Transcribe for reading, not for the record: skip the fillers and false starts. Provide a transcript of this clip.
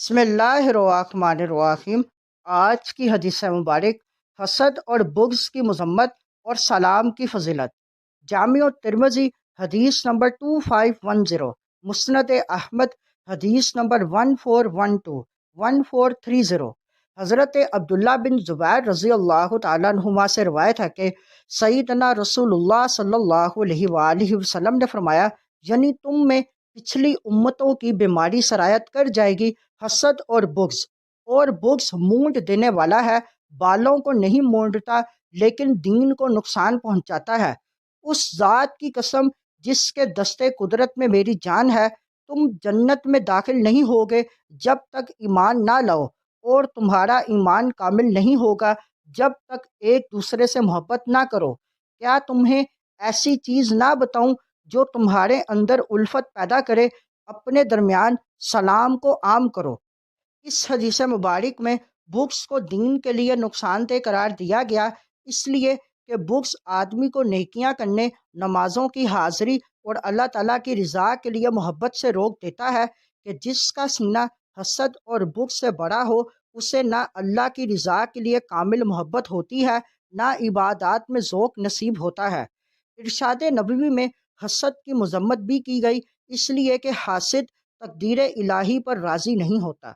بسم اللہ الرحمن الرحیم۔ آج کی حدیث مبارک حسد اور بغض کی مذمت اور سلام کی فضیلت۔ جامع ترمذی حدیث نمبر 2510، مسند احمد حدیث نمبر 1412 1430۔ حضرت عبداللہ بن زبیر رضی اللہ تعالیٰ عنہما سے روایت ہے کہ سیدنا رسول اللہ صلی اللہ علیہ وآلہ وسلم نے فرمایا، یعنی تم میں پچھلی امتوں کی بیماری سرایت کر جائے گی، حسد اور بغض مونڈ دینے والا ہے، بالوں کو نہیں مونڈتا لیکن دین کو نقصان پہنچاتا ہے۔ اس ذات کی قسم جس کے دستے قدرت میں میری جان ہے، تم جنت میں داخل نہیں ہوگے جب تک ایمان نہ لاؤ، اور تمہارا ایمان کامل نہیں ہوگا جب تک ایک دوسرے سے محبت نہ کرو۔ کیا تمہیں ایسی چیز نہ بتاؤں جو تمہارے اندر الفت پیدا کرے؟ اپنے درمیان سلام کو عام کرو۔ اس حدیث مبارک میں بغض کو دین کے لیے نقصان دہ قرار دیا گیا، اس لیے کہ بغض آدمی کو نیکیاں کرنے، نمازوں کی حاضری اور اللہ تعالیٰ کی رضا کے لیے محبت سے روک دیتا ہے کہ جس کا سینہ حسد اور بغض سے بڑا ہو، اسے نہ اللہ کی رضا کے لیے کامل محبت ہوتی ہے، نہ عبادات میں ذوق نصیب ہوتا ہے۔ ارشاد نبوی میں حسد کی مذمت بھی کی گئی، اس لیے کہ حاسد تقدیر الہی پر راضی نہیں ہوتا۔